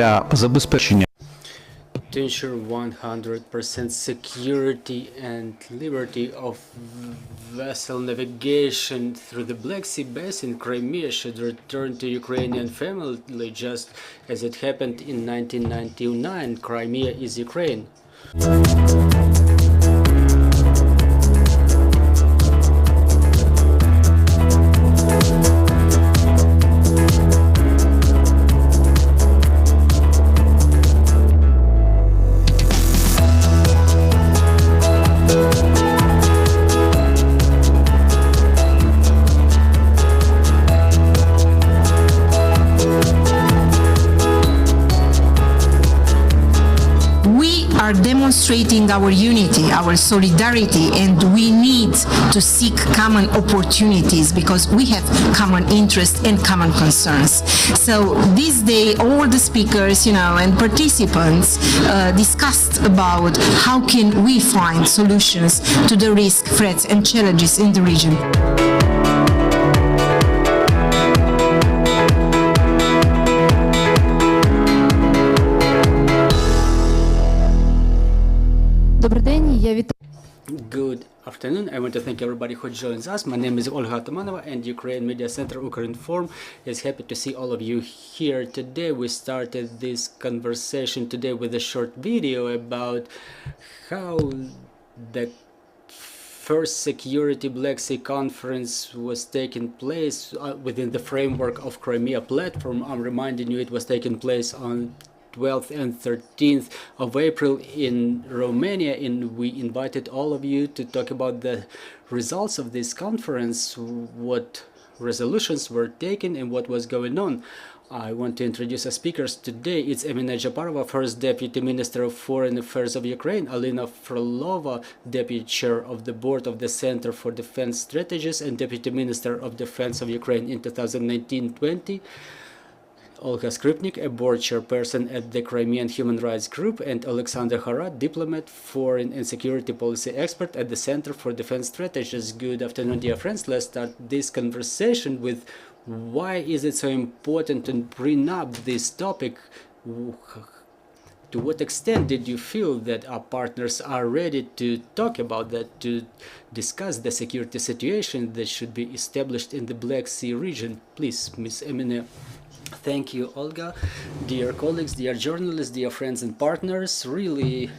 для забезпечення to ensure 100% security and liberty of vessel navigation through the Black Sea Basin, Crimea should return to Ukrainian family just as it happened in 1999. Crimea is Ukraine. Are demonstrating our unity, our solidarity, and we need to seek common opportunities because we have common interests and common concerns. So this day, all the speakers, and participants discussed about how can we find solutions to the risk, threats, and challenges in the region. Good afternoon. I want to thank everybody who joins us. My name is Olga Atamanova, and Ukraine Media Center Ukrinform is happy to see all of you here today. We started this conversation today with a short video about how the first Security Black Sea Conference was taking place within the framework of Crimea platform. I'm reminding you it was taking place on 12th and 13th of April in Romania, and we invited all of you to talk about the results of this conference, what resolutions were taken and what was going on. I want to introduce our speakers today. It's Emina Japarova, First Deputy Minister of Foreign Affairs of Ukraine, Alina Frolova, Deputy Chair of the Board of the Center for Defense Strategies and Deputy Minister of Defense of Ukraine in 2019-20, Olga Skripnik, a board chairperson at the Crimean Human Rights Group, and Alexander Harat, diplomat, foreign and security policy expert at the Center for Defense Strategies. Good afternoon, dear friends. Let's start this conversation with why is it so important to bring up this topic? To what extent did you feel that our partners are ready to talk about that, to discuss the security situation that should be established in the Black Sea region? Please, Ms. Emine. Thank you, Olga. Dear colleagues, dear journalists, dear friends and partners, really,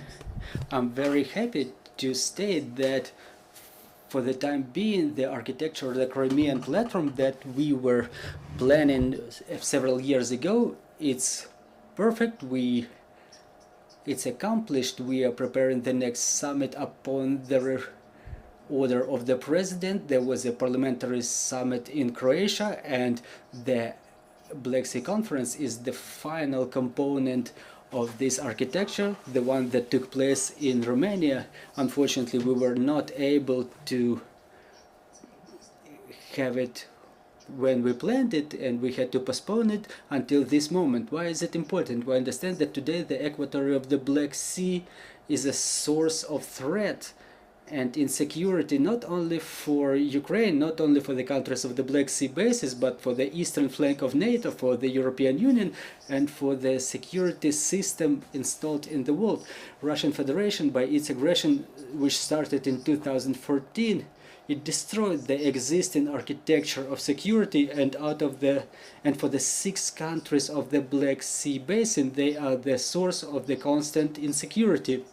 I'm very happy to state that for the time being, the architecture of the Crimean platform that we were planning several years ago, it's perfect. It's accomplished. We are preparing the next summit upon the order of the president. There was a parliamentary summit in Croatia, and the Black Sea Conference is the final component of this architecture, the one that took place in Romania. Unfortunately, we were not able to have it when we planned it, and we had to postpone it until this moment. Why is it important? We understand that today the equator of the Black Sea is a source of threat and insecurity, not only for Ukraine, not only for the countries of the Black Sea basin, but for the eastern flank of NATO, for the European Union, and for the security system installed in the world. Russian Federation, by its aggression, which started in 2014, it destroyed the existing architecture of security, and for the 6 countries of the Black Sea basin, they are the source of the constant insecurity.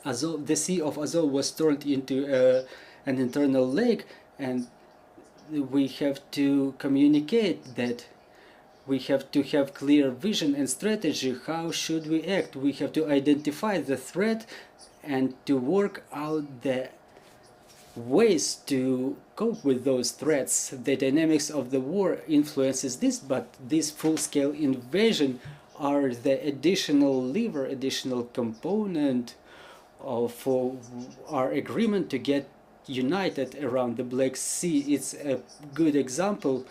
The Sea of Azov was turned into an internal lake, and we have to communicate that we have to have clear vision and strategy. How should we act? We have to identify the threat and to work out the ways to cope with those threats. The dynamics of the war influences this, but this full-scale invasion are the additional lever, additional component for our agreement to get united around the Black Sea. It's a good example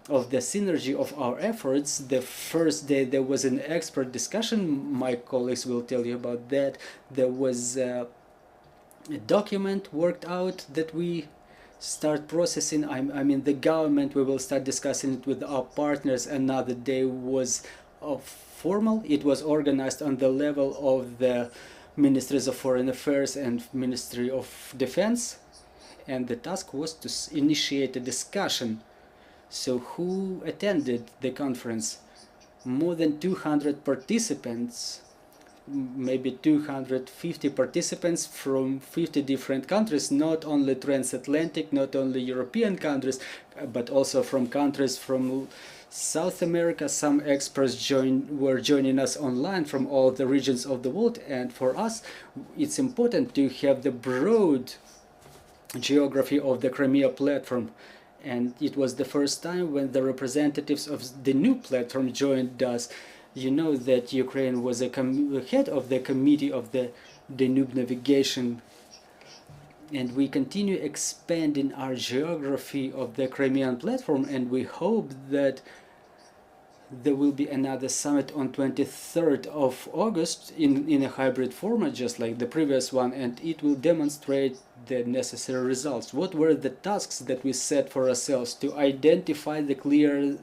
of the synergy of our efforts. The first day there was an expert discussion. My colleagues will tell you about that. There was a document worked out that we start processing. I mean the government, we will start discussing it with our partners. Another day was formal. It was organized on the level of the Ministries of Foreign Affairs and Ministry of Defense, and the task was to initiate a discussion. So who attended the conference? More than 200 participants, maybe 250 participants from 50 different countries, not only transatlantic, not only European countries, but also from countries from South America. Some experts were joining us online from all the regions of the world, and for us it's important to have the broad geography of the Crimea platform. And it was the first time when the representatives of the new platform joined us. You know that Ukraine was a head of the committee of the Danube navigation, and we continue expanding our geography of the Crimean platform, and we hope that there will be another summit on 23rd of August in a hybrid format, just like the previous one, and it will demonstrate the necessary results. What were the tasks that we set for ourselves? To identify the clear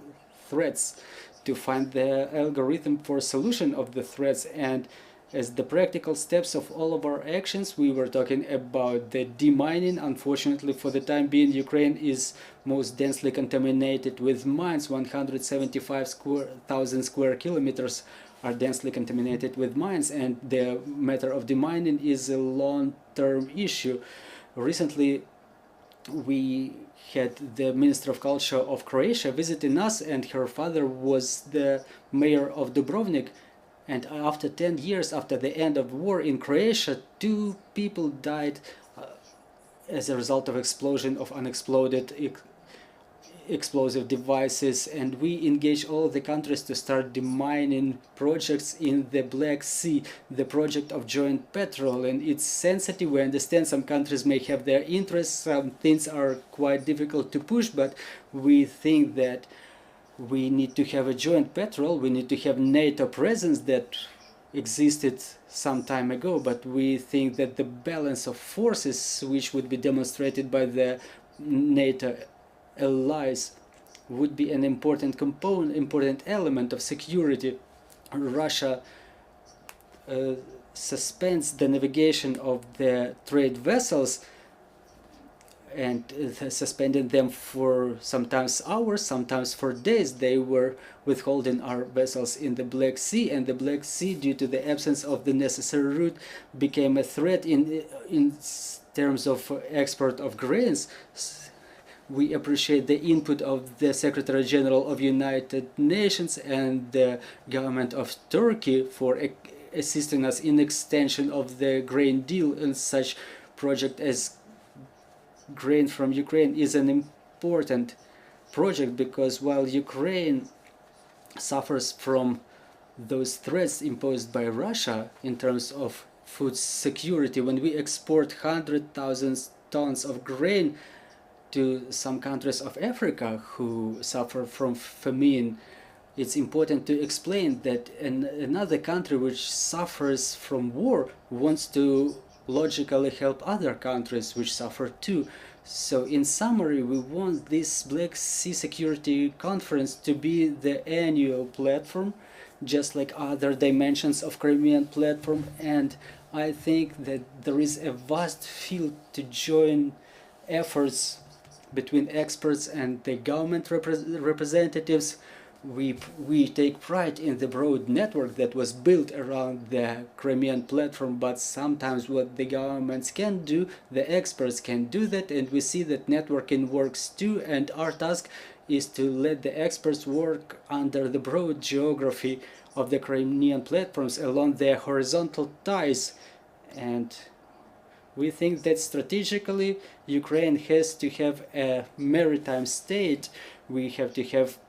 threats, to find the algorithm for solution of the threats, and as the practical steps of all of our actions, we were talking about the demining. Unfortunately, for the time being, Ukraine is most densely contaminated with mines. 175,000 square kilometers are densely contaminated with mines, and the matter of demining is a long-term issue. Recently, we had the Minister of Culture of Croatia visiting us, and her father was the mayor of Dubrovnik. And after 10 years after the end of war in Croatia, 2 people died as a result of explosion of unexploded explosive devices, and we engage all the countries to start demining projects in the Black Sea, the project of joint petrol. And it's sensitive. We understand some countries may have their interests, some things are quite difficult to push, but we think that we need to have a joint petrol, we need to have NATO presence that existed some time ago, but we think that the balance of forces which would be demonstrated by the NATO allies would be an important component, important element of security. Russia suspends the navigation of the trade vessels and suspended them for sometimes hours, sometimes for days. They were withholding our vessels in the Black Sea, and the Black Sea, due to the absence of the necessary route, became a threat in terms of export of grains. We appreciate the input of the Secretary General of United Nations and the government of Turkey for assisting us in extension of the grain deal, and such project as grain from Ukraine is an important project, because while Ukraine suffers from those threats imposed by Russia in terms of food security, when we export 100,000 tons of grain to some countries of Africa who suffer from famine, it's important to explain that another country which suffers from war wants to logically help other countries which suffer too. So in summary, we want this Black Sea Security Conference to be the annual platform, just like other dimensions of Crimean platform, and I think that there is a vast field to join efforts between experts and the government representatives. We take pride in the broad network that was built around the Crimean platform, but sometimes what the governments can do, the experts can do that, and we see that networking works too, and our task is to let the experts work under the broad geography of the Crimean platforms along their horizontal ties. And we think that strategically Ukraine has to have a maritime state. We have to have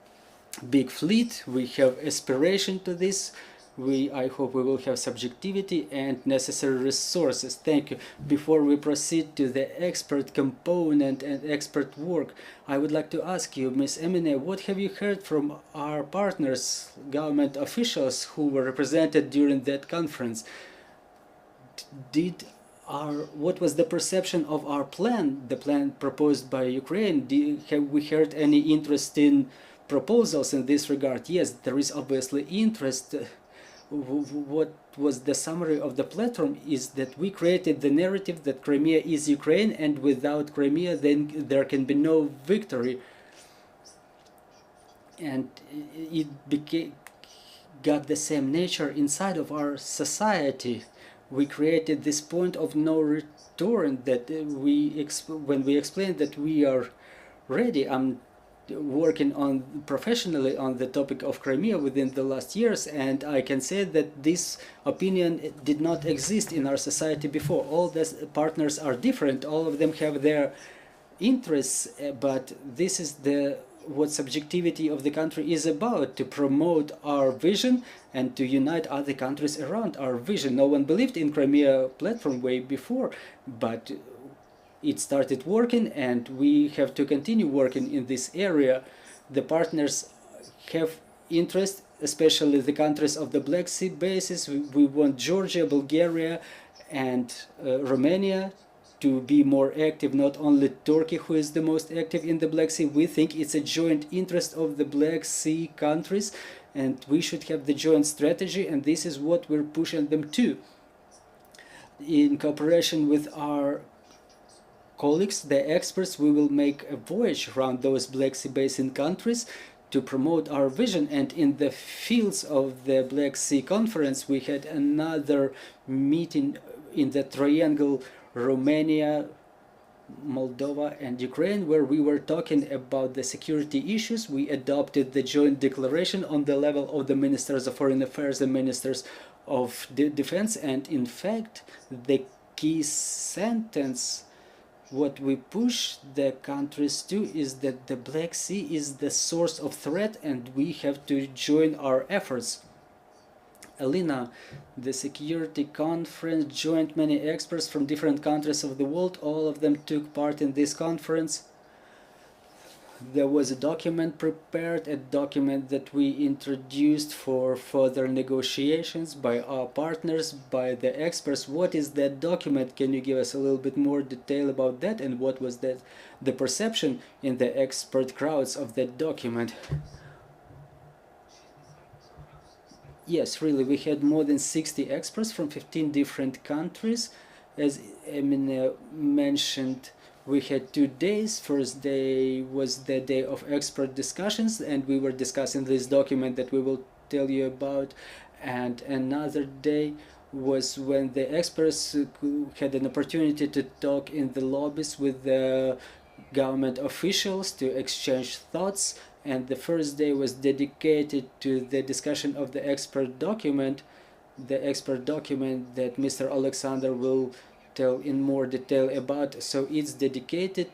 big fleet, we have aspiration to this. I hope we will have subjectivity and necessary resources. Thank you. Before we proceed to the expert component and expert work, I would like to ask you, Ms. Emine, what have you heard from our partners, government officials who were represented during that conference? What was the perception of our plan, the plan proposed by Ukraine? Have we heard any interest in proposals in this regard. Yes, there is obviously interest. What was the summary of the platform is that we created the narrative that Crimea is Ukraine, and without Crimea then there can be no victory. And it got the same nature inside of our society. We created this point of no return that when we explained that we are ready. I'm working on professionally on the topic of Crimea within the last years, and I can say that this opinion did not exist in our society before. All the partners are different, all of them have their interests, but this is what subjectivity of the country is about, to promote our vision and to unite other countries around our vision. No one believed in Crimea platform way before, but it started working, and we have to continue working in this area. The partners have interest, especially the countries of the Black Sea basis. We want Georgia, Bulgaria, and Romania to be more active, not only Turkey, who is the most active in the Black Sea. We think it's a joint interest of the Black Sea countries, and we should have the joint strategy, and this is what we're pushing them to. In cooperation with our colleagues, the experts, we will make a voyage around those Black Sea Basin countries to promote our vision. And in the fields of the Black Sea Conference, we had another meeting in the triangle Romania, Moldova, and Ukraine, where we were talking about the security issues. We adopted the joint declaration on the level of the ministers of foreign affairs and ministers of defense, and in fact the key sentence what we push the countries to is that the Black Sea is the source of threat, and we have to join our efforts. Alina, the security conference joined many experts from different countries of the world. All of them took part in this conference. There was a document prepared, a document that we introduced for further negotiations by our partners, by the experts. What is that document? Can you give us a little bit more detail about that, and what was the perception in the expert crowds of that document? Yes, really, we had more than 60 experts from 15 different countries. As Emine mentioned, we had 2 days. First day was the day of expert discussions, and we were discussing this document that we will tell you about. And another day was when the experts had an opportunity to talk in the lobbies with the government officials to exchange thoughts. And the first day was dedicated to the discussion of the expert document that Mr. Alexander will tell in more detail about. So it's dedicated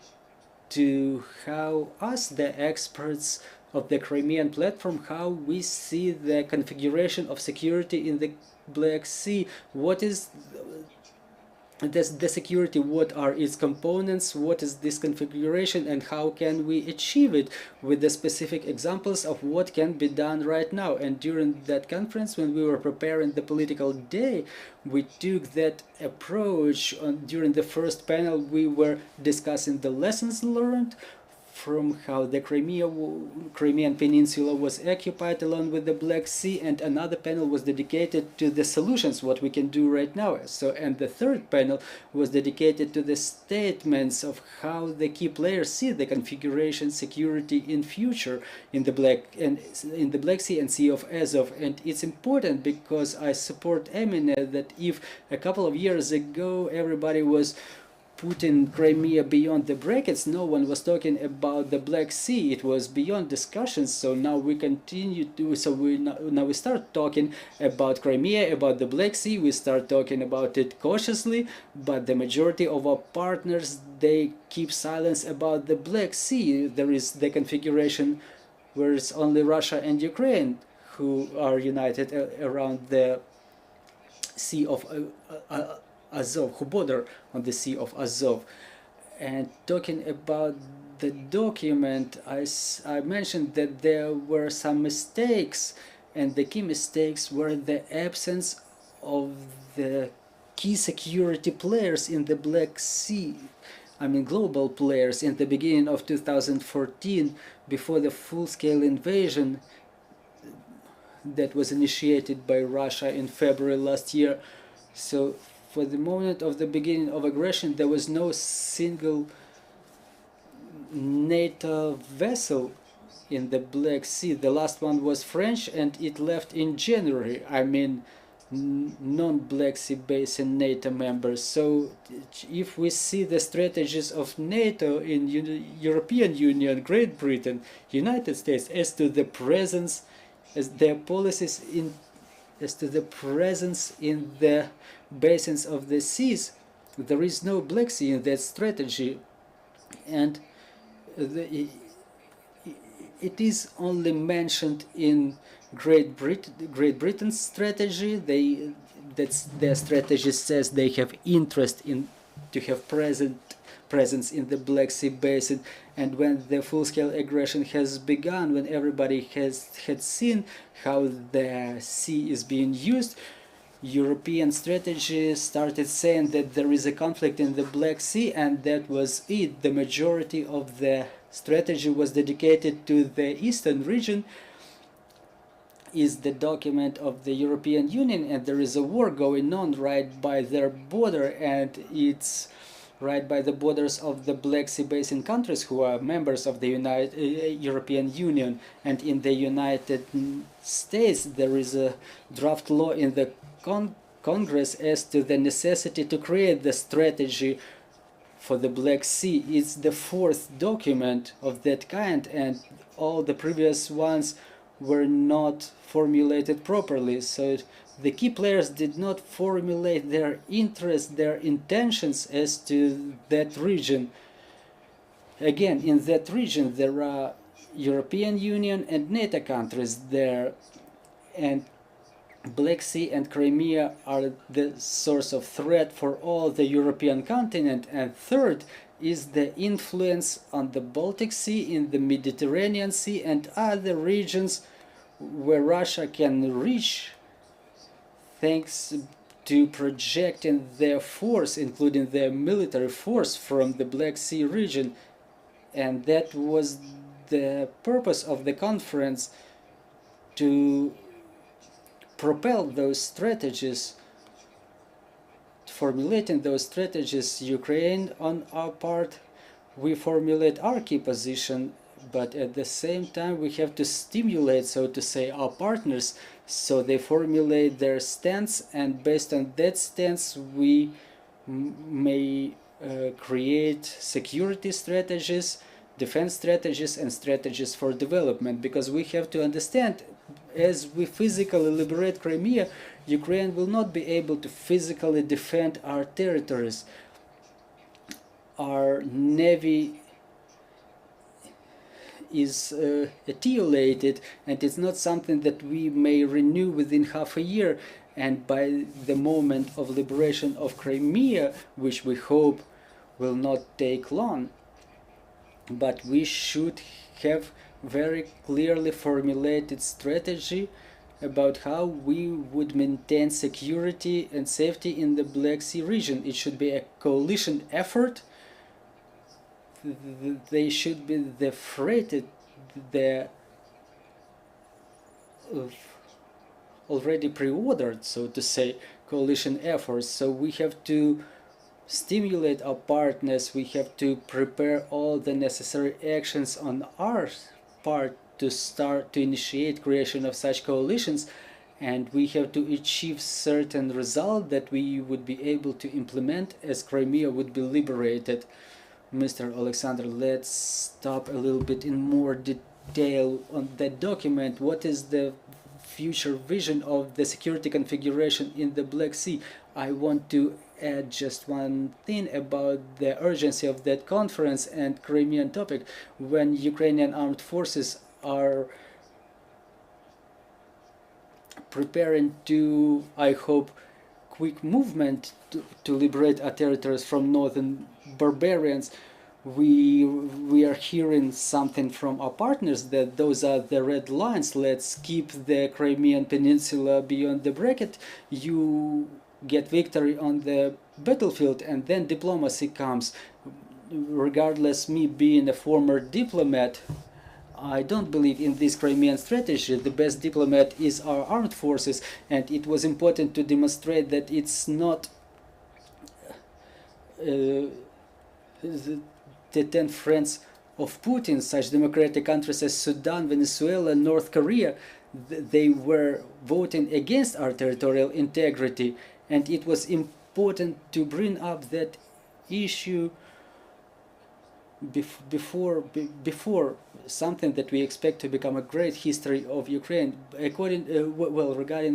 to how us, the experts of the Crimean platform, how we see the configuration of security in the Black Sea. What is the security, what are its components, what is this configuration, and how can we achieve it, with the specific examples of what can be done right now. And during that conference, when we were preparing the political day, we took that approach. During the first panel, we were discussing the lessons learned from how the Crimean Peninsula was occupied along with the Black Sea, and another panel was dedicated to the solutions, what we can do right now. And the third panel was dedicated to the statements of how the key players see the configuration security in future in the Black Sea and Sea of Azov. And it's important because I support Emine that if a couple of years ago everybody was putting Crimea beyond the brackets, no one was talking about the Black Sea, it was beyond discussions. So now we continue to, now we start talking about Crimea, about the Black Sea, we start talking about it cautiously, but the majority of our partners, they keep silence about the Black Sea. There is the configuration where it's only Russia and Ukraine who are united around the Sea of Azov, who border on the Sea of Azov. And talking about the document, I mentioned that there were some mistakes, and the key mistakes were the absence of the key security players in the Black Sea. I mean global players, in the beginning of 2014, before the full-scale invasion that was initiated by Russia in February last year. So for the moment of the beginning of aggression, there was no single NATO vessel in the Black Sea. The last one was French, and it left in January. I mean, non-Black Sea Basin NATO members. So if we see the strategies of NATO in European Union, Great Britain, United States, as to the presence, as their policies in, as to the presence in the basins of the seas, there is no Black Sea in that strategy, and it is only mentioned in Great Britain's strategy. Their strategy says they have interest in to have presence in the Black Sea basin, and when the full-scale aggression has begun, when everybody had seen how the sea is being used, European strategy started saying that there is a conflict in the Black Sea, and that was it. The majority of the strategy was dedicated to the eastern region, is the document of the European Union, and there is a war going on right by their border, and it's right by the borders of the Black Sea Basin countries who are members of the European Union. And in the United States there is a draft law in the Congress as to the necessity to create the strategy for the Black Sea. It's the fourth document of that kind, and all the previous ones were not formulated properly. So the key players did not formulate their interests, their intentions as to that region. Again, in that region there are European Union and NATO countries there, and Black Sea and Crimea are the source of threat for all the European continent. And third is the influence on the Baltic Sea, in the Mediterranean Sea, and other regions where Russia can reach thanks to projecting their force, including their military force, from the Black Sea region. And that was the purpose of the conference, to propel those strategies, formulating those strategies. Ukraine, on our part, we formulate our key position, but at the same time we have to stimulate, so to say, our partners, so they formulate their stance, and based on that stance we may create security strategies, defense strategies, and strategies for development. Because we have to understand, as we physically liberate Crimea, Ukraine will not be able to physically defend our territories. Our navy is etiolated, and it's not something that we may renew within half a year. And by the moment of liberation of Crimea, which we hope will not take long, but we should have very clearly formulated strategy about how we would maintain security and safety in the Black Sea region. It should be a coalition effort. They should be the freighted, the already pre-ordered, so to say, coalition efforts. So we have to stimulate our partners, we have to prepare all the necessary actions on our part to start to initiate creation of such coalitions, and we have to achieve certain result that we would be able to implement as Crimea would be liberated. Mr. Alexander, let's stop a little bit in more detail on that document. What is the future vision of the security configuration in the Black Sea? I want to add just one thing about the urgency of that conference and Crimean topic. When Ukrainian armed forces are preparing to, I hope, quick movement to liberate our territories from northern barbarians, we are hearing something from our partners that those are the red lines. Let's keep the Crimean Peninsula beyond the bracket. You get victory on the battlefield, and then diplomacy comes. regardless me being a former diplomat, I don't believe in this Crimean strategy. The best diplomat is our armed forces, and it was important to demonstrate that it's not the 10 friends of Putin, such democratic countries as Sudan, Venezuela, North Korea. They were voting against our territorial integrity, and it was important to bring up that issue before something that we expect to become a great history of Ukraine. Regarding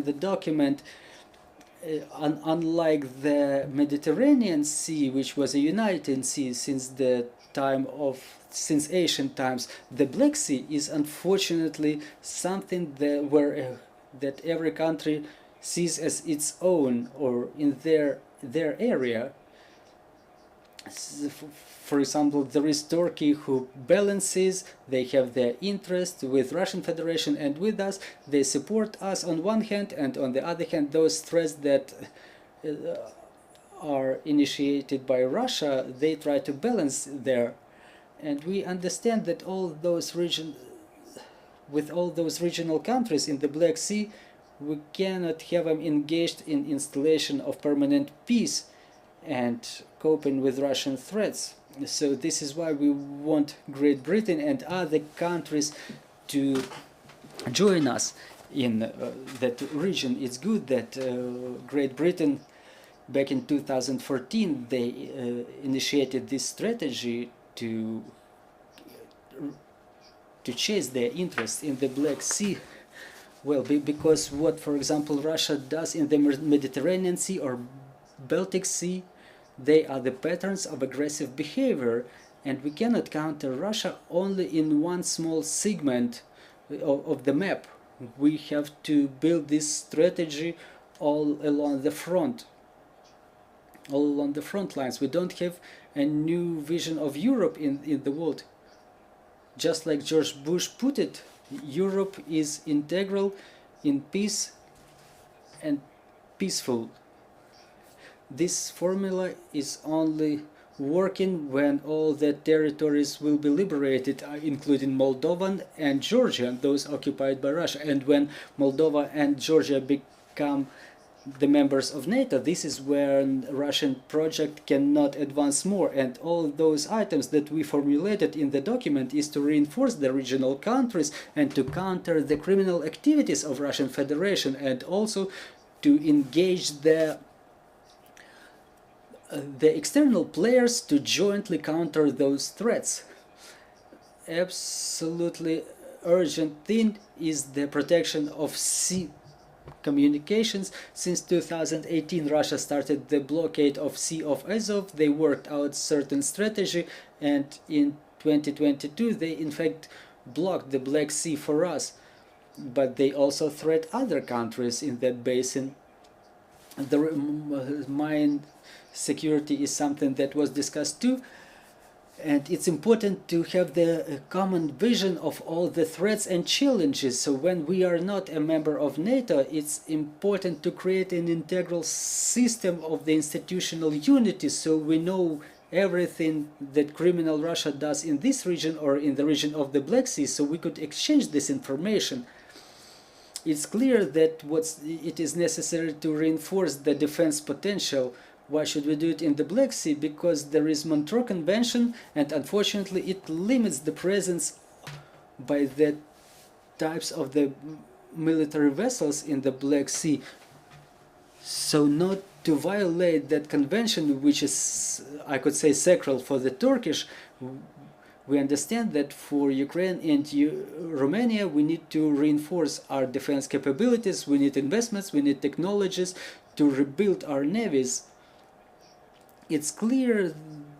the document, unlike the Mediterranean Sea, which was a united sea since ancient times, the Black Sea is unfortunately something that every country sees as its own, or in their area. For example, there is Turkey, who balances, they have their interest with Russian Federation and with us. They support us on one hand, and on the other hand, those threats that are initiated by Russia, they try to balance there. And we understand that with all those regional countries in the Black Sea, we cannot have them engaged in installation of permanent peace and coping with Russian threats. So this is why we want Great Britain and other countries to join us in that region. It's good that Great Britain, back in 2014, they initiated this strategy to chase their interests in the Black Sea. Well, because what, for example, Russia does in the Mediterranean Sea or Baltic Sea, they are the patterns of aggressive behavior, and we cannot counter Russia only in one small segment of the map. We have to build this strategy all along the front lines. We don't have a new vision of Europe in the world. Just like George Bush put it, Europe is integral in peace and peaceful. This formula is only working when all the territories will be liberated, including Moldova and Georgia, those occupied by Russia. And when Moldova and Georgia become the members of NATO, this is when the Russian project cannot advance more. And all those items that we formulated in the document is to reinforce the regional countries and to counter the criminal activities of Russian Federation, and also to engage the external players to jointly counter those threats. Absolutely urgent thing is the protection of sea communications. Since 2018, Russia started the blockade of Sea of Azov. They worked out certain strategy, and in 2022 they in fact blocked the Black Sea for us, but they also threat other countries in that basin. The mine security is something that was discussed too, and it's important to have the common vision of all the threats and challenges. So when we are not a member of NATO, it's important to create an integral system of the institutional unity, so we know everything that criminal Russia does in this region or in the region of the Black Sea, so we could exchange this information. It's clear that it is necessary to reinforce the defense potential. Why should we do it in the Black Sea? Because there is Montreux Convention, and unfortunately it limits the presence by the types of the military vessels in the Black Sea. So not to violate that convention, which is, I could say, sacral for the Turkish, we understand that for Ukraine and Romania we need to reinforce our defense capabilities, we need investments, we need technologies to rebuild our navies. It's clear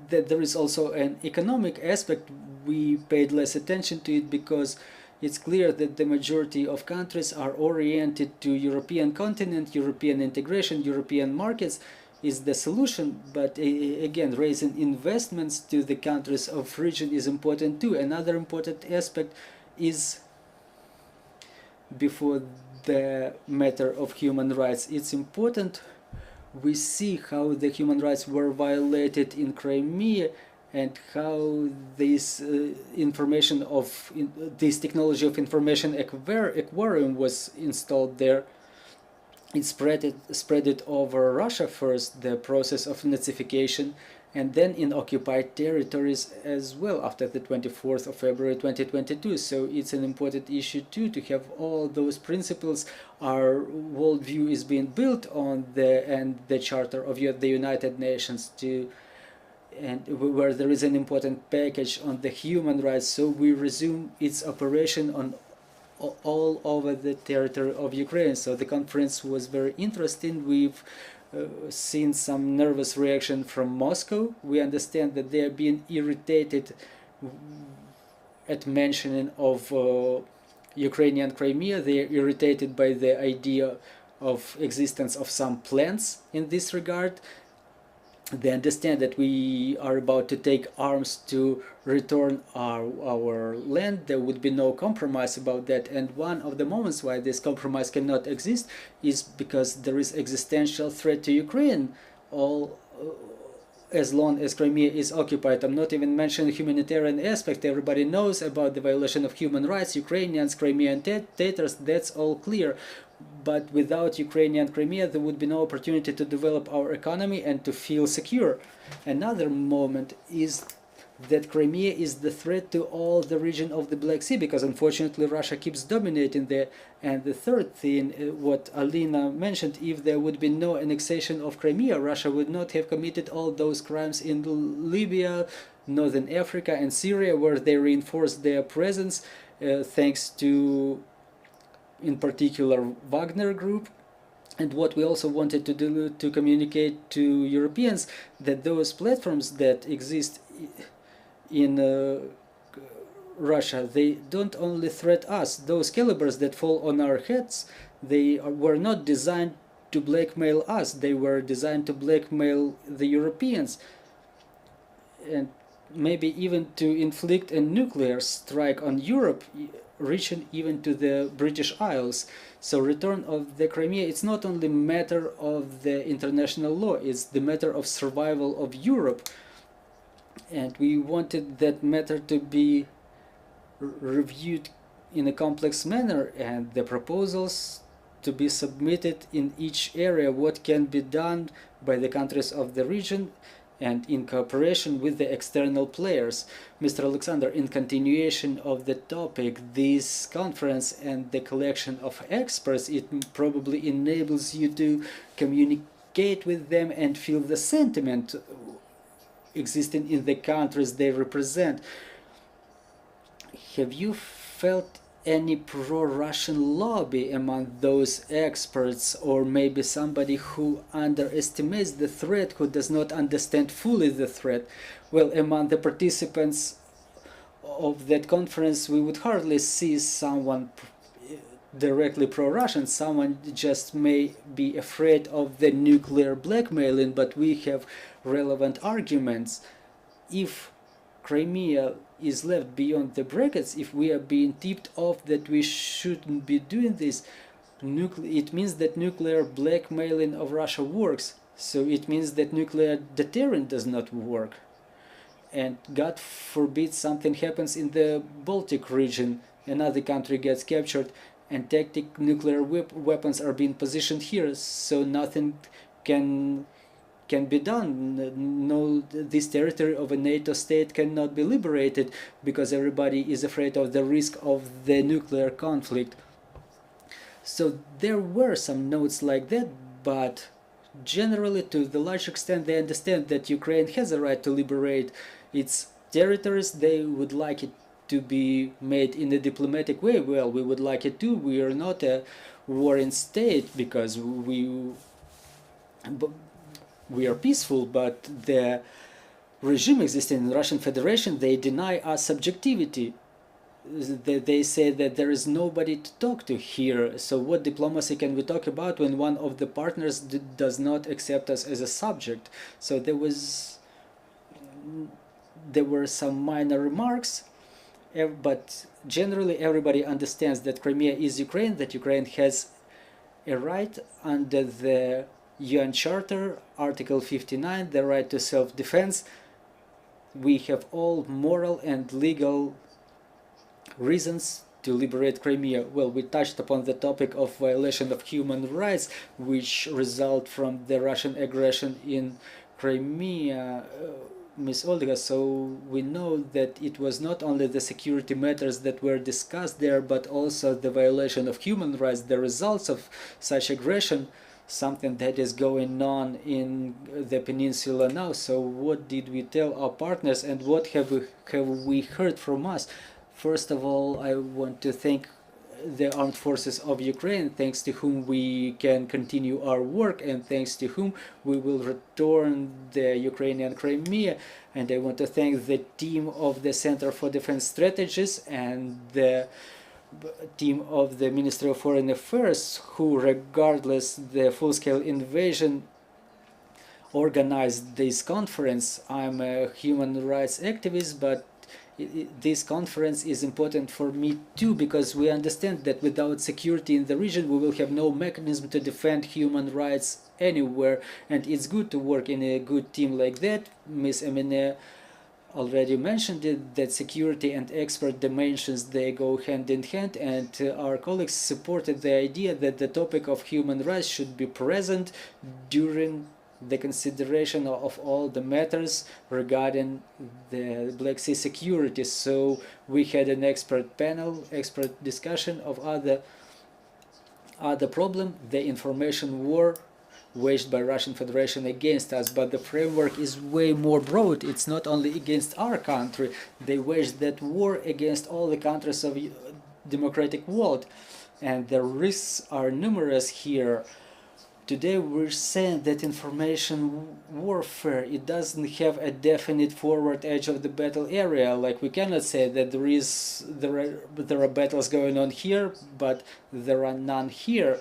that there is also an economic aspect. We paid less attention to it because it's clear that the majority of countries are oriented to European continent, European integration, European markets is the solution. But again, raising investments to the countries of region is important too. Another important aspect is, before the matter of human rights, it's important we see how the human rights were violated in Crimea, and how this information of this technology of information aquarium was installed there. It spread it over Russia first, the process of Nazification, and then in occupied territories as well after the 24th of February 2022. So it's an important issue too, to have all those principles. Our worldview is being built on the Charter of the United Nations to, and where there is an important package on the human rights. So we resume its operation on all over the territory of Ukraine. So the conference was very interesting. We've seen some nervous reaction from Moscow. We understand that they are being irritated at mentioning of Ukrainian Crimea. They are irritated by the idea of existence of some plans in this regard. They understand that we are about to take arms to return our land. There would be no compromise about that. And one of the moments why this compromise cannot exist is because there is existential threat to Ukraine as long as Crimea is occupied. I'm not even mentioning the humanitarian aspect. Everybody knows about the violation of human rights, Ukrainians, Crimean Tatars, that's all clear. But without Ukrainian Crimea, there would be no opportunity to develop our economy and to feel secure. Another moment is that Crimea is the threat to all the region of the Black Sea, because unfortunately Russia keeps dominating there. And the third thing, what Alina mentioned, if there would be no annexation of Crimea, Russia would not have committed all those crimes in Libya, Northern Africa and Syria, where they reinforced their presence thanks to, in particular, Wagner Group. And what we also wanted to do to communicate to Europeans, that those platforms that exist in Russia, they don't only threat us. Those calibers that fall on our heads, they were not designed to blackmail us. They were designed to blackmail the Europeans, and maybe even to inflict a nuclear strike on Europe, reaching even to the British Isles. So return of the Crimea, it's not only matter of the international law, it's the matter of survival of Europe. And we wanted that matter to be reviewed in a complex manner, and the proposals to be submitted in each area, what can be done by the countries of the region and in cooperation with the external players. Mr. Alexander, in continuation of the topic, this conference and the collection of experts, it probably enables you to communicate with them and feel the sentiment existing in the countries they represent. Have you felt any pro-Russian lobby among those experts, or maybe somebody who underestimates the threat, who does not understand fully the threat? Well, among the participants of that conference, we would hardly see someone directly pro-Russian. Someone just may be afraid of the nuclear blackmailing, but we have relevant arguments. If Crimea is left beyond the brackets, if we are being tipped off that we shouldn't be doing this, it means that nuclear blackmailing of Russia works. So it means that nuclear deterrent does not work. And God forbid something happens in the Baltic region, another country gets captured, and tactical nuclear weapons are being positioned here, so nothing can be done. No, this territory of a NATO state cannot be liberated because everybody is afraid of the risk of the nuclear conflict. So there were some notes like that, but generally, to the large extent, they understand that Ukraine has a right to liberate its territories. They would like it to be made in a diplomatic way. Well, we would like it too. We are not a warring state because we are peaceful, but the regime existing in the Russian Federation, they deny us subjectivity. They say that there is nobody to talk to here. So what diplomacy can we talk about when one of the partners does not accept us as a subject? So there were some minor remarks, but generally everybody understands that Crimea is Ukraine, that Ukraine has a right under the UN Charter, Article 59, the right to self-defense, we have all moral and legal reasons to liberate Crimea. Well, we touched upon the topic of violation of human rights, which result from the Russian aggression in Crimea, Ms. Olga. So we know that it was not only the security matters that were discussed there, but also the violation of human rights, the results of such aggression, something that is going on in the peninsula now. So what did we tell our partners, and what have we heard from us? First of all, I want to thank the armed forces of Ukraine, thanks to whom we can continue our work and thanks to whom we will return the Ukrainian Crimea. And I want to thank the team of the Center for Defense Strategies and the team of the Ministry of Foreign Affairs, who, regardless the full-scale invasion, organized this conference. I'm a human rights activist, but this conference is important for me too, because we understand that without security in the region we will have no mechanism to defend human rights anywhere, and it's good to work in a good team like that. Ms. Emine already mentioned it, that security and expert dimensions, they go hand in hand, and our colleagues supported the idea that the topic of human rights should be present during the consideration of all the matters regarding the Black Sea security. So we had an expert panel, expert discussion of other problem, the information war waged by Russian Federation against us. But the framework is way more broad. It's not only against our country. They waged that war against all the countries of the democratic world, and the risks are numerous here. Today we're saying that information warfare, it doesn't have a definite forward edge of the battle area. Like, we cannot say that there are battles going on here, but there are none here.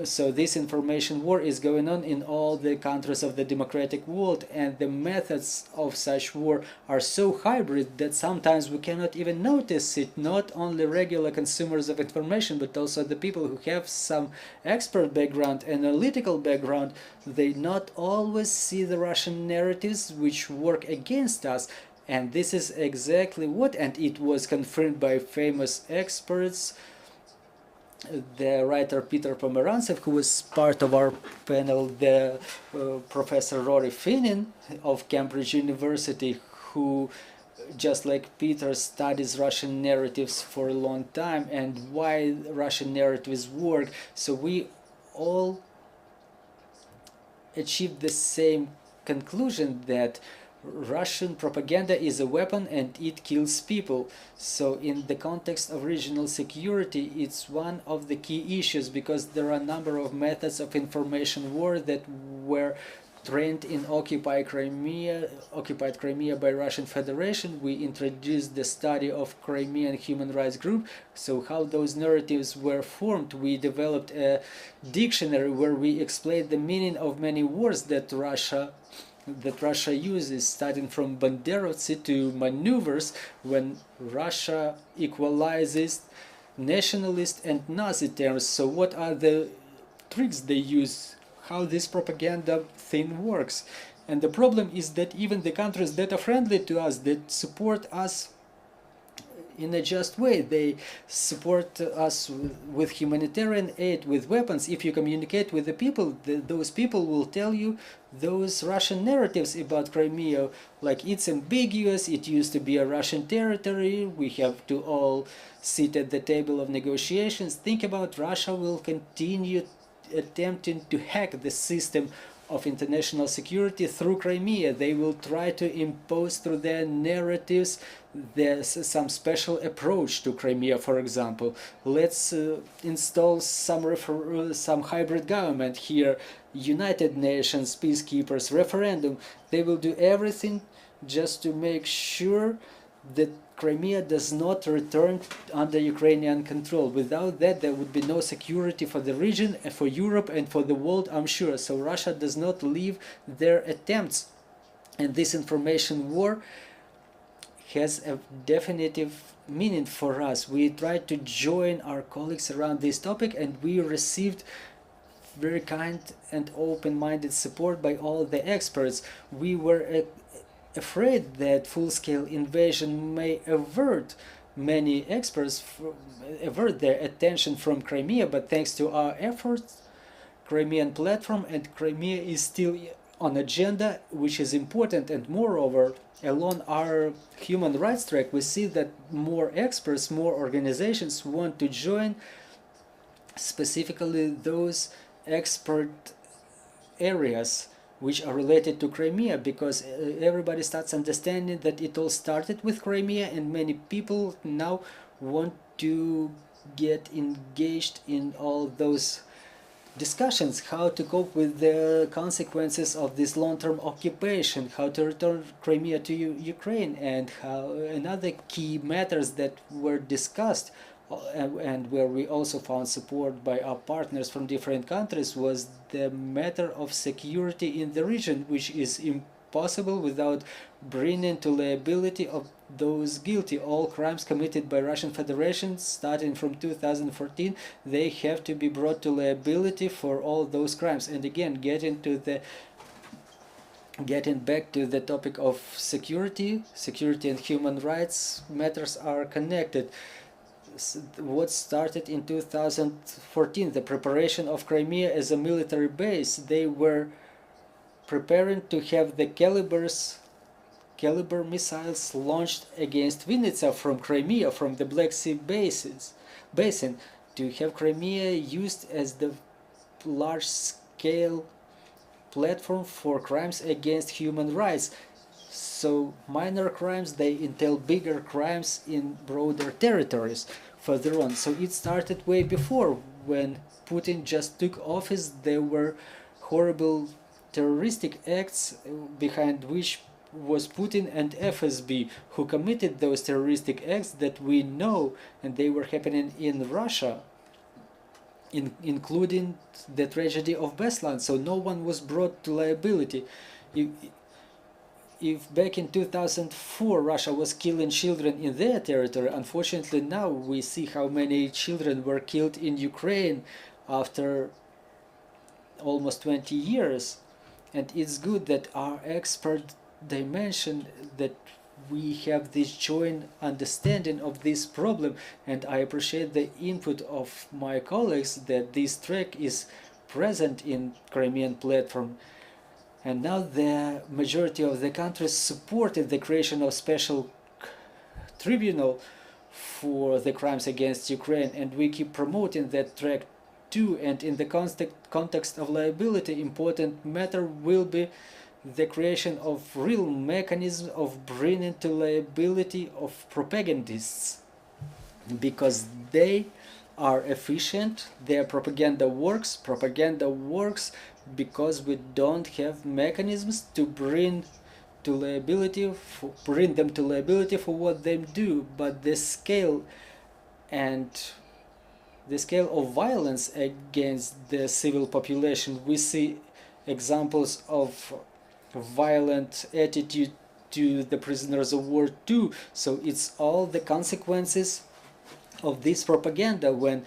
So this information war is going on in all the countries of the democratic world, and the methods of such war are so hybrid that sometimes we cannot even notice it. Not only regular consumers of information, but also the people who have some expert background, analytical background, they not always see the Russian narratives which work against us. And this is exactly what, and it was confirmed by famous experts, the writer Peter Pomerantsev, who was part of our panel, the Professor Rory Finnin of Cambridge University, who, just like Peter, studies Russian narratives for a long time and why Russian narratives work. So we all achieved the same conclusion, that Russian propaganda is a weapon and it kills people. So in the context of regional security, it's one of the key issues, because there are a number of methods of information war that were trained in occupied Crimea by Russian Federation. We introduced the study of Crimean human rights group. So how those narratives were formed, we developed a dictionary where we explained the meaning of many words that Russia uses, starting from banderovцы to maneuvers, when Russia equalizes nationalist and Nazi terms. So what are the tricks they use, how this propaganda thing works? And the problem is that even the countries that are friendly to us, that support us in a just way, they support us with humanitarian aid, with weapons. If you communicate with the people, those people will tell you those Russian narratives about Crimea, like it's ambiguous, it used to be a Russian territory, we have to all sit at the table of negotiations. Think about Russia will continue attempting to hack the system of international security through Crimea. They will try to impose through their narratives some special approach to Crimea, for example. Let's install some hybrid government here, United Nations, peacekeepers, referendum. They will do everything just to make sure that Crimea does not return under Ukrainian control. Without that, there would be no security for the region, and for Europe, and for the world, I'm sure. So Russia does not leave their attempts. And this information war has a definitive meaning for us. We tried to join our colleagues around this topic, and we received very kind and open-minded support by all the experts. We were afraid that full-scale invasion may many experts avert their attention from Crimea, but thanks to our efforts, Crimean platform and Crimea is still on agenda, which is important. And moreover, along our human rights track, we see that more experts, more organizations want to join, specifically those expert areas which are related to Crimea, because everybody starts understanding that it all started with Crimea, and many people now want to get engaged in all those discussions, how to cope with the consequences of this long-term occupation, how to return Crimea to Ukraine, and how another key matters that were discussed and where we also found support by our partners from different countries was the matter of security in the region, which is impossible without bringing to liability of those guilty. All crimes committed by Russian Federation starting from 2014, they have to be brought to liability for all those crimes. And again, getting back to the topic of security and human rights matters are connected. What started in 2014, the preparation of Crimea as a military base, they were preparing to have the Caliber missiles launched against Vinnytsia from Crimea, from the Black Sea basin, to have Crimea used as the large-scale platform for crimes against human rights. So minor crimes, they entail bigger crimes in broader territories further on. So it started way before. When Putin just took office, there were horrible terroristic acts behind which was Putin and FSB, who committed those terroristic acts that we know, and they were happening in Russia, including the tragedy of Beslan. So no one was brought to liability. If back in 2004 Russia was killing children in their territory, unfortunately now we see how many children were killed in Ukraine after almost 20 years. And it's good that our expert dimension, that we have this joint understanding of this problem, and I appreciate the input of my colleagues that this track is present in Crimean platform. And now the majority of the countries supported the creation of special tribunal for the crimes against Ukraine, and we keep promoting that track too. And in the context of liability, important matter will be the creation of real mechanism of bringing to liability of propagandists, because they are efficient, their propaganda works because we don't have mechanisms to bring them to liability for what they do. But the scale of violence against the civil population, we see examples of violent attitude to the prisoners of war too. So it's all the consequences of this propaganda, when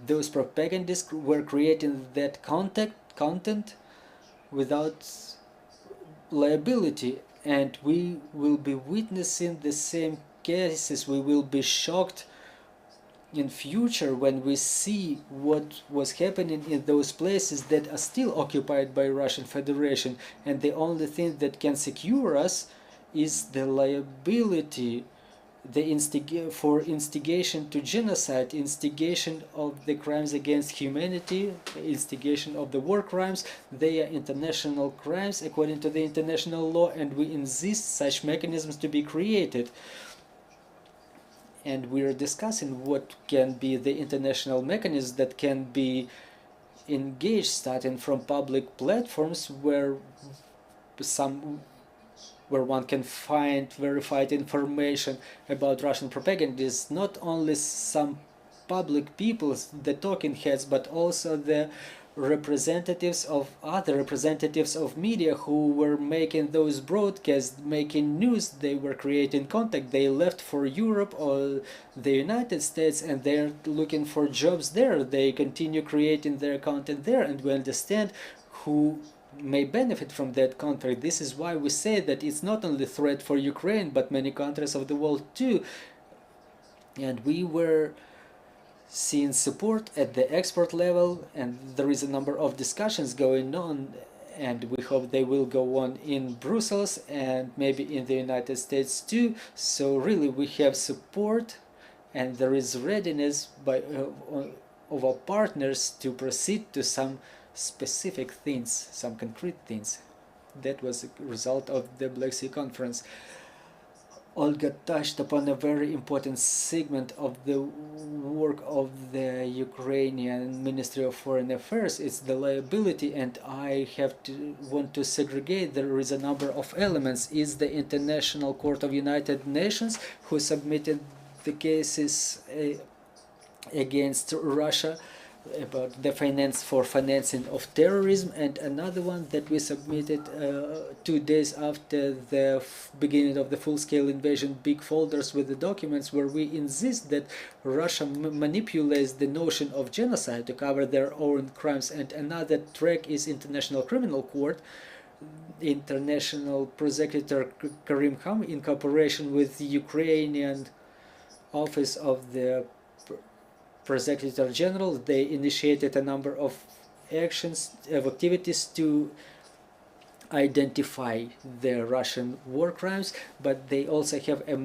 those propagandists were creating that content without liability. And we will be witnessing the same cases. We will be shocked in future when we see what was happening in those places that are still occupied by Russian Federation, and the only thing that can secure us is the liability, for instigation to genocide, instigation of the crimes against humanity, instigation of the war crimes. They are international crimes according to the international law, and we insist such mechanisms to be created. And we are discussing what can be the international mechanisms that can be engaged, starting from public platforms where one can find verified information about Russian propagandists, not only some public people, the talking heads, but also the representatives of media who were making those broadcasts, making news. They were creating contact. They left for Europe or the United States, and they're looking for jobs there. They continue creating their content there, and we understand who may benefit from that conflict. This is why we say that it's not only a threat for Ukraine, but many countries of the world too. And we were seeing support at the export level, and there is a number of discussions going on, and we hope they will go on in Brussels and maybe in the United States too. So really we have support, and there is readiness by of our partners to proceed to some specific things, some concrete things. That was a result of the Black Sea Conference. Olga touched upon a very important segment of the work of the Ukrainian Ministry of Foreign Affairs. It's the liability, and I want to segregate. There is a number of elements. Is the International Court of United Nations, who submitted the cases against Russia about the financing of terrorism, and another one that we submitted 2 days after the beginning of the full-scale invasion, big folders with the documents where we insist that Russia manipulates the notion of genocide to cover their own crimes. And another track is International Criminal Court. International Prosecutor Karim in cooperation with the Ukrainian Office of the Prosecutor General, they initiated a number of activities to identify the Russian war crimes, but they also have a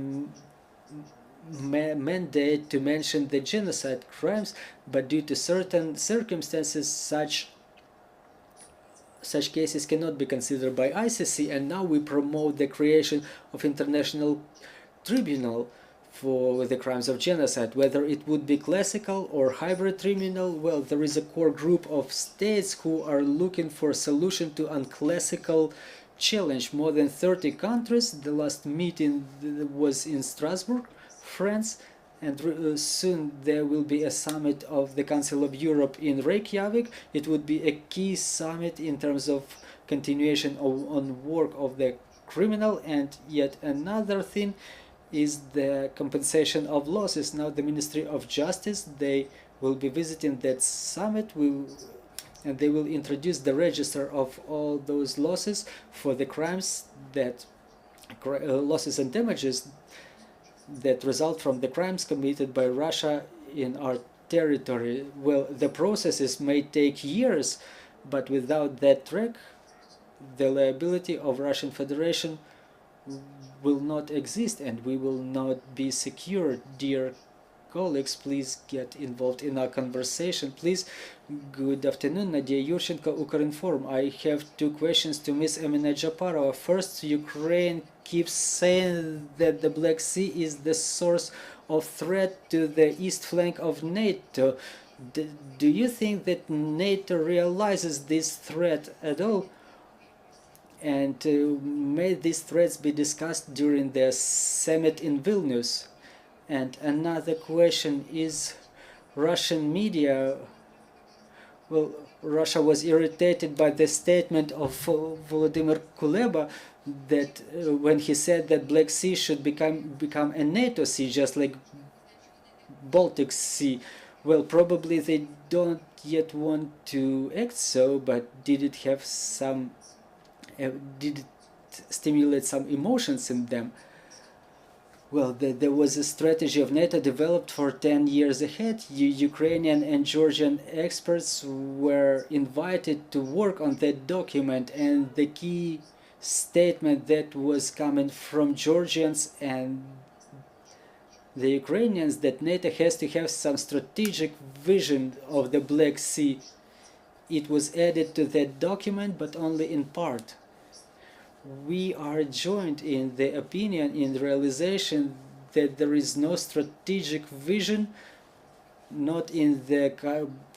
mandate to mention the genocide crimes, but due to certain circumstances such cases cannot be considered by ICC, and now we promote the creation of international tribunal for the crimes of genocide. Whether it would be classical or hybrid tribunal, well, there is a core group of states who are looking for a solution to unclassical challenge. More than 30 countries. The last meeting was in Strasbourg, France, and soon there will be a summit of the Council of Europe in Reykjavik. It would be a key summit in terms of continuation on work of the criminal. And yet another thing is the compensation of losses. Now the Ministry of Justice, they will be visiting that summit, and they will introduce the register of all those losses for the crimes that losses and damages that result from the crimes committed by Russia in our territory. Well, the processes may take years, but without that track, the liability of Russian Federation will not exist, and we will not be secure. Dear colleagues, please get involved in our conversation, please. Good afternoon, Nadia Yurchenko, Ukrinform. I have 2 questions to Ms. Emina Japarova. First, Ukraine keeps saying that the Black Sea is the source of threat to the east flank of NATO. Do you think that NATO realizes this threat at all? And may these threats be discussed during the summit in Vilnius? And another question is, Russian media, well, Russia was irritated by the statement of Volodymyr Kuleba that when he said that Black Sea should become a NATO sea, just like Baltic Sea. Well, probably they don't yet want to act so, but did it have some did it stimulate some emotions in them? Well, there was a strategy of NATO developed for 10 years ahead. Ukrainian and Georgian experts were invited to work on that document, and the key statement that was coming from Georgians and the Ukrainians, that NATO has to have some strategic vision of the Black Sea. It was added to that document, but only in part. We are joined in the opinion, in the realization that there is no strategic vision, not in the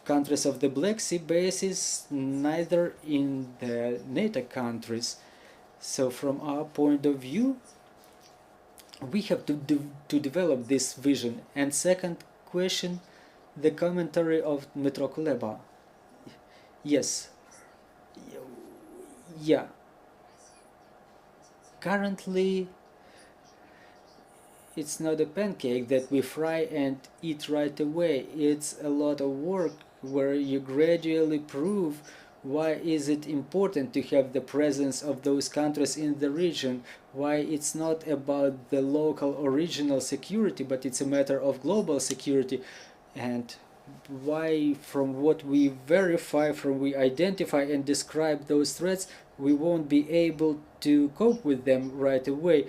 countries of the Black Sea basis, neither in the NATO countries. So from our point of view, we have to develop this vision. And second question, the commentary of Dmytro Kuleba. Yes. Yeah. Currently, it's not a pancake that we fry and eat right away. It's a lot of work where you gradually prove Why is it important to have the presence of those countries in the region? Why it's not about the local original security, but it's a matter of global security? And why, from what we verify, from we identify and describe those threats, we won't be able to cope with them right away?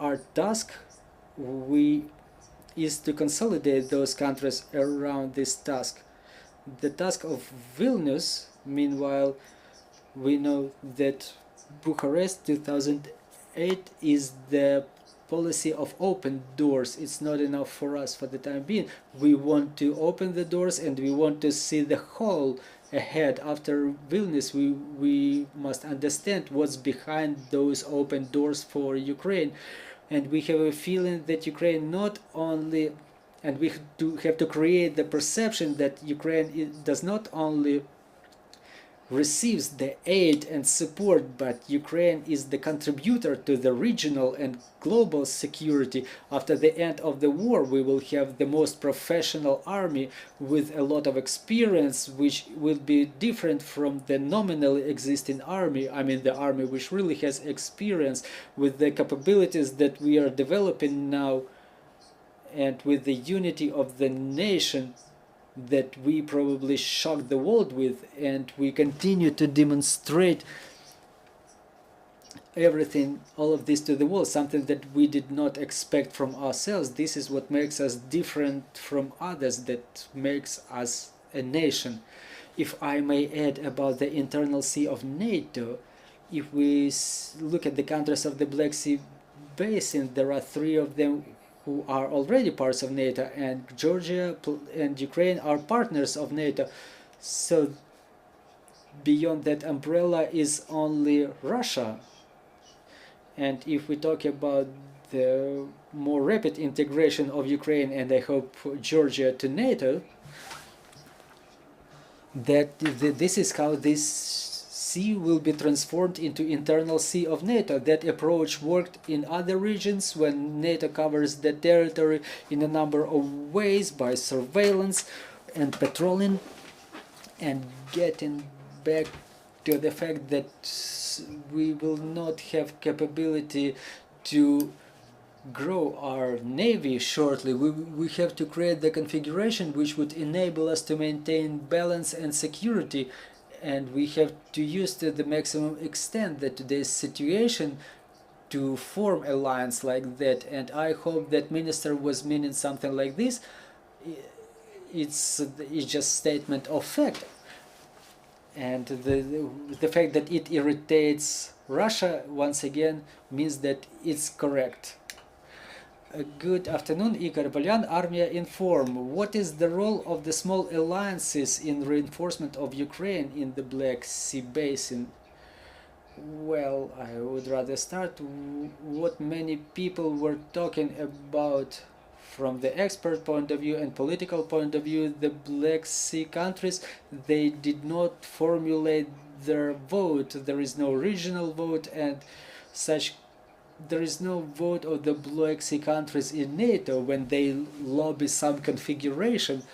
Our task is to consolidate those countries around this task. The task of Vilnius, meanwhile, we know that Bucharest 2008 is the policy of open doors. It's not enough for us for the time being. We want to open the doors and we want to see the whole ahead. After Vilnius, we must understand what's behind those open doors for Ukraine. And we have a feeling that Ukraine not only, and we have to create the perception that Ukraine does not only receives the aid and support, but Ukraine is the contributor to the regional and global security. After the end of the war, we will have the most professional army with a lot of experience, which will be different from the nominally existing army. I mean, the army which really has experience, with the capabilities that we are developing now, and with the unity of the nation that we probably shocked the world with, and we continue to demonstrate everything, all of this to the world, something that we did not expect from ourselves. This is what makes us different from others, that makes us a nation. If I may add about the internal sea of NATO, if we look at the countries of the Black Sea Basin, there are 3 of them who are already parts of NATO, and Georgia and Ukraine are partners of NATO. So beyond that umbrella is only Russia. And if we talk about the more rapid integration of Ukraine and I hope Georgia to NATO, that this is how this sea will be transformed into internal sea of NATO. That approach worked in other regions when NATO covers the territory in a number of ways, by surveillance and patrolling. And getting back to the fact that we will not have capability to grow our navy shortly, we have to create the configuration which would enable us to maintain balance and security, and we have to use to the maximum extent that today's situation to form alliance like that. And I hope that minister was meaning something like this. It's just statement of fact, and the fact that it irritates Russia once again means that it's correct. Good afternoon, Igor Bolyan, Armia Inform. What is the role of the small alliances in reinforcement of Ukraine in the Black Sea Basin? Well, I would rather start what many people were talking about from the expert point of view and political point of view. The Black Sea countries, they did not formulate their vote. There is no regional vote and such. There is no vote of the Black Sea countries in NATO when they lobby some configuration.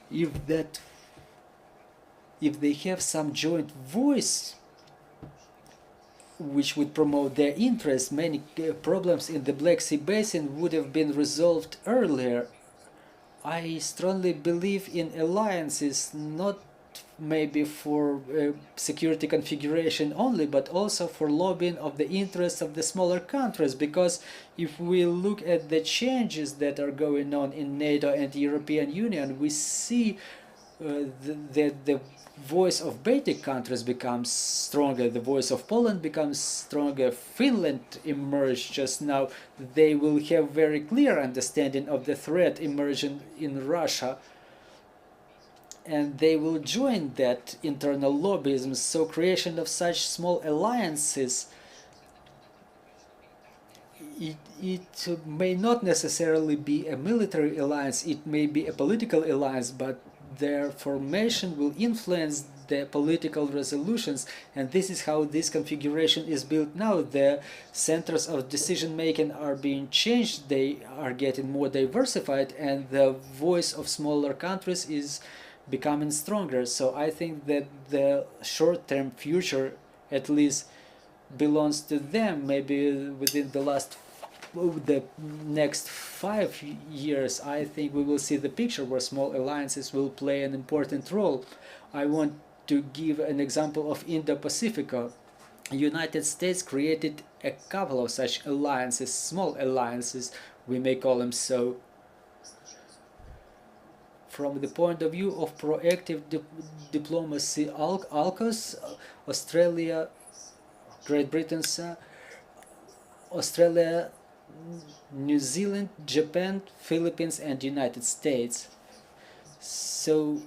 If they have some joint voice which would promote their interests, many problems in the Black Sea Basin would have been resolved earlier. I strongly believe in alliances, not maybe for security configuration only, but also for lobbying of the interests of the smaller countries, because if we look at the changes that are going on in NATO and the European Union, we see that the voice of Baltic countries becomes stronger, the voice of Poland becomes stronger, Finland emerged just now. They will have very clear understanding of the threat emerging in Russia, and they will join that internal lobbyism. So creation of such small alliances, it may not necessarily be a military alliance, it may be a political alliance, but their formation will influence the political resolutions, and this is how this configuration is built now. The centers of decision making are being changed, they are getting more diversified, and the voice of smaller countries is becoming stronger. So I think that the short-term future at least belongs to them. Maybe within the next 5 years, I think we will see the picture where small alliances will play an important role. I want to give an example of Indo-Pacific. United States created a couple of such alliances, small alliances, we may call them so. From the point of view of proactive diplomacy, AUKUS, Australia, Great Britain, Australia, New Zealand, Japan, Philippines, and United States. So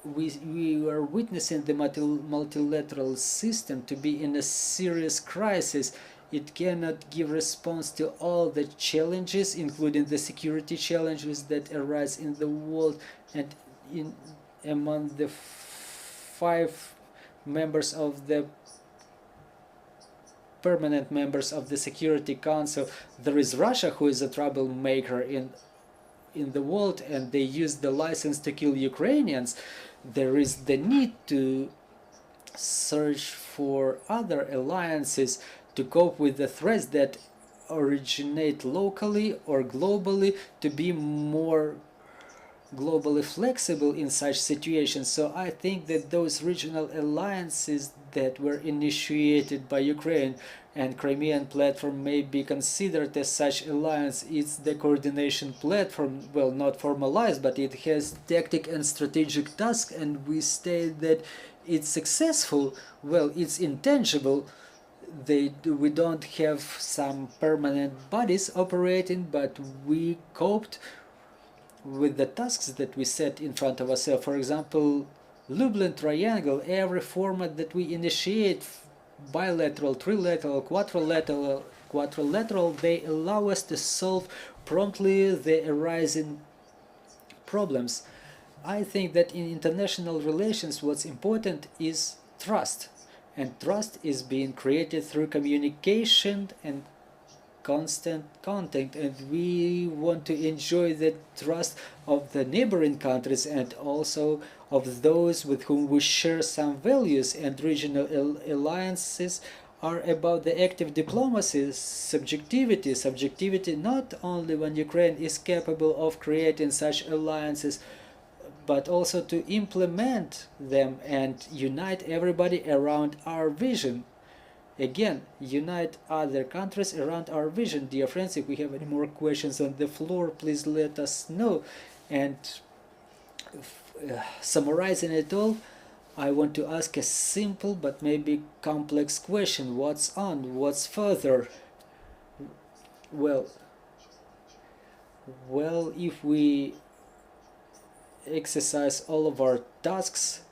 we are witnessing the multilateral system to be in a serious crisis. It cannot give response to all the challenges, including the security challenges that arise in the world, and among the 5 members of the permanent members of the Security Council, there is Russia, who is a troublemaker in the world, and they use the license to kill Ukrainians. There is the need to search for other alliances to cope with the threats that originate locally or globally, to be more globally flexible in such situations. So I think that those regional alliances that were initiated by Ukraine and Crimean platform may be considered as such alliance. It's the coordination platform, well, not formalized, but it has tactic and strategic tasks, and we state that it's successful. Well, it's intangible. We don't have some permanent bodies operating, but we coped with the tasks that we set in front of ourselves. For example, Lublin Triangle, every format that we initiate, bilateral, trilateral, quadrilateral, they allow us to solve promptly the arising problems. I think that in international relations what's important is trust, and trust is being created through communication and constant contact, and we want to enjoy the trust of the neighboring countries and also of those with whom we share some values. And regional alliances are about the active diplomacy, subjectivity not only when Ukraine is capable of creating such alliances, but also to implement them and unite everybody around our vision. Again, unite other countries around our vision. Dear friends, if we have any more questions on the floor, please let us know. And summarizing it all, I want to ask a simple but maybe complex question. What's on? What's further? Well, if we exercise all of our tasks,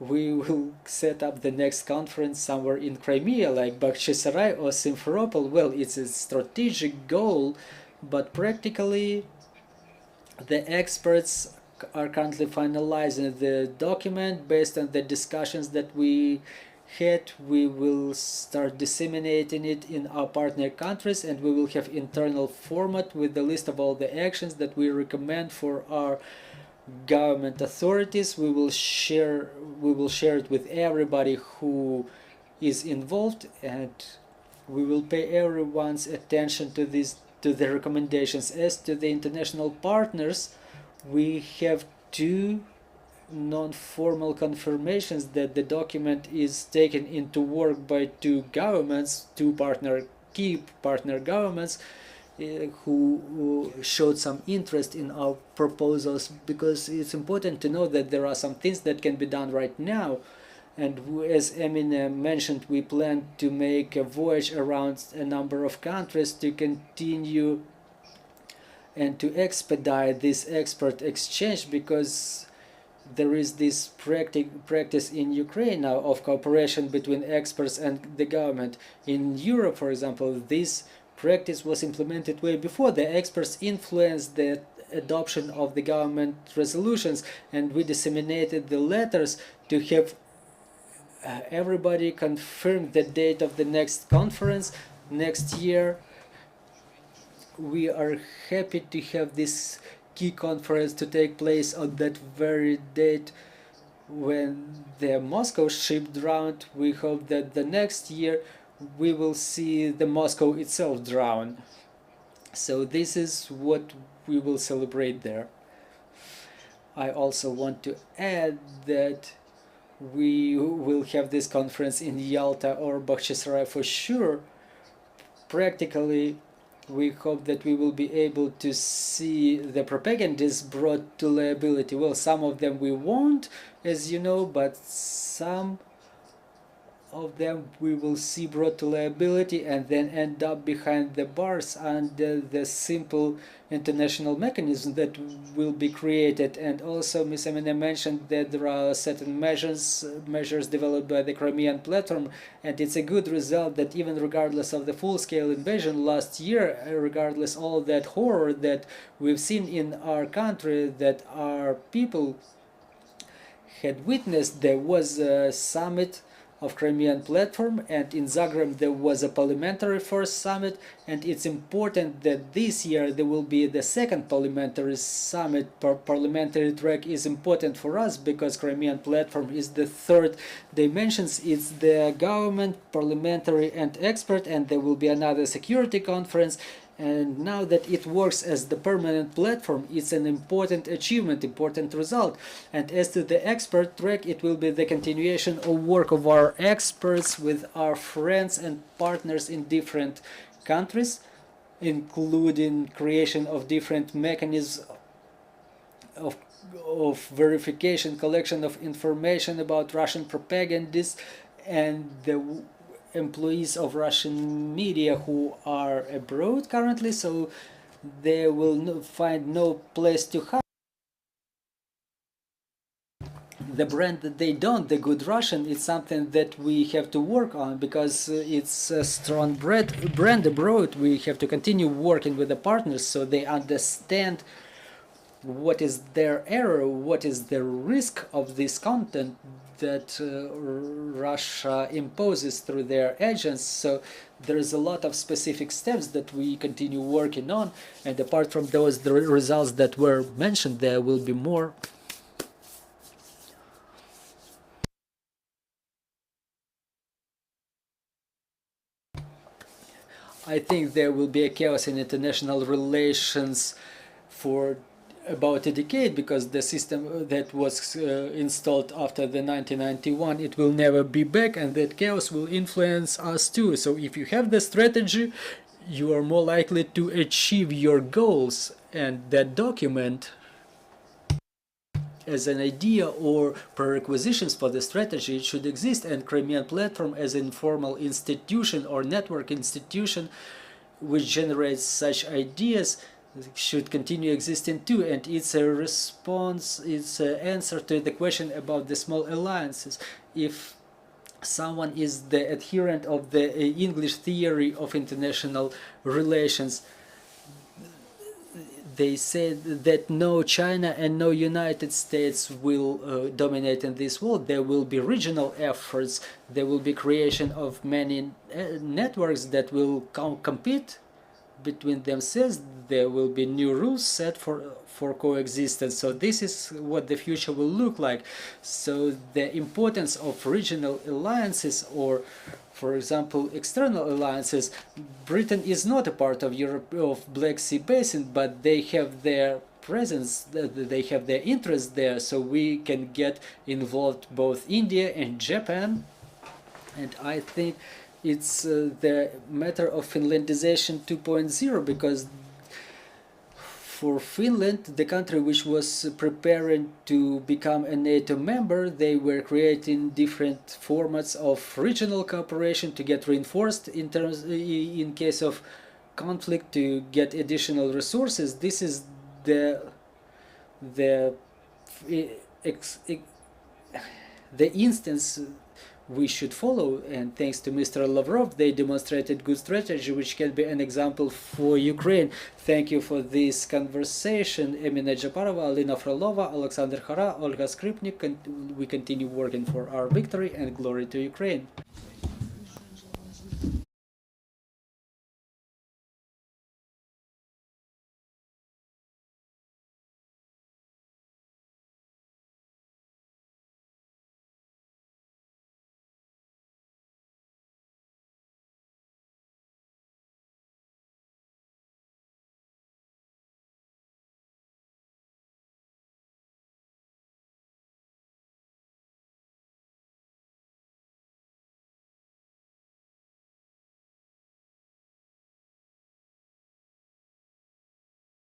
we will set up the next conference somewhere in Crimea, like Bakhchisarai or Simferopol. Well, it's a strategic goal, but practically the experts are currently finalizing the document. Based on the discussions that we had, we will start disseminating it in our partner countries, and we will have internal format with the list of all the actions that we recommend for our government authorities. We will share it with everybody who is involved, and we will pay everyone's attention to the recommendations. As to the international partners, we have 2 non-formal confirmations that the document is taken into work by 2 governments, 2 key partner governments, who showed some interest in our proposals, because it's important to know that there are some things that can be done right now. And as Eminem mentioned, we plan to make a voyage around a number of countries to continue and to expedite this expert exchange, because there is this practice in Ukraine now of cooperation between experts and the government. In Europe, for example, this practice was implemented way before. The experts influenced the adoption of the government resolutions, and we disseminated the letters to have everybody confirm the date of the next conference next year. We are happy to have this key conference to take place on that very date when the Moscow ship drowned. We hope that the next year we will see the Moscow itself drown. So this is what we will celebrate there. I also want to add that we will have this conference in Yalta or Bakhchisarай for sure. Practically, we hope that we will be able to see the propagandists brought to liability. Well, some of them we won't, as you know, but some of them we will see brought to liability and then end up behind the bars under the simple international mechanism that will be created. And also Ms. Amina mentioned that there are certain measures developed by the Crimean platform, and it's a good result that even regardless of the full-scale invasion last year, regardless all that horror that we've seen in our country, that our people had witnessed, there was a summit of Crimean platform, and in Zagreb there was a parliamentary first summit, and it's important that this year there will be the second parliamentary summit. Parliamentary track is important for us because Crimean platform is the third dimensions. It's the government, parliamentary and expert, and there will be another security conference. And now that it works as the permanent platform, it's an important achievement, important result. And as to the expert track, it will be the continuation of work of our experts with our friends and partners in different countries, including creation of different mechanisms of verification, collection of information about Russian propagandists and the employees of Russian media who are abroad currently, so they will find no place to hide. The brand that they don't, the good Russian, it's something that we have to work on because it's a strong brand abroad. We have to continue working with the partners so they understand what is their error, what is the risk of this content that Russia imposes through their agents. So there is a lot of specific steps that we continue working on, and apart from those the results that were mentioned, there will be more. I think there will be a chaos in international relations for about a decade, because the system that was installed after the 1991, it will never be back, and that chaos will influence us too. So if you have the strategy, you are more likely to achieve your goals, and that document as an idea or prerequisitions for the strategy should exist, and Crimean platform as an informal institution or network institution which generates such ideas should continue existing too. And it's a response, it's an answer to the question about the small alliances. If someone is the adherent of the English theory of international relations, they said that no China and no United States will dominate in this world. There will be regional efforts, there will be creation of many networks that will compete between themselves. There will be new rules set for coexistence. So this is what the future will look like. So the importance of regional alliances, or for example external alliances, Britain is not a part of Europe, of Black Sea Basin, but they have their presence, they have their interest there, so we can get involved both India and Japan. And I think it's the matter of Finlandization 2.0, because for Finland, the country which was preparing to become a NATO member, they were creating different formats of regional cooperation to get reinforced in terms, in case of conflict, to get additional resources. This is the instance we should follow, and thanks to Mr. Lavrov, they demonstrated good strategy which can be an example for Ukraine. Thank you for this conversation. Emina Japarova, Alina Frolova, Alexander Khara, Olga Skripnik. We continue working for our victory, and glory to Ukraine.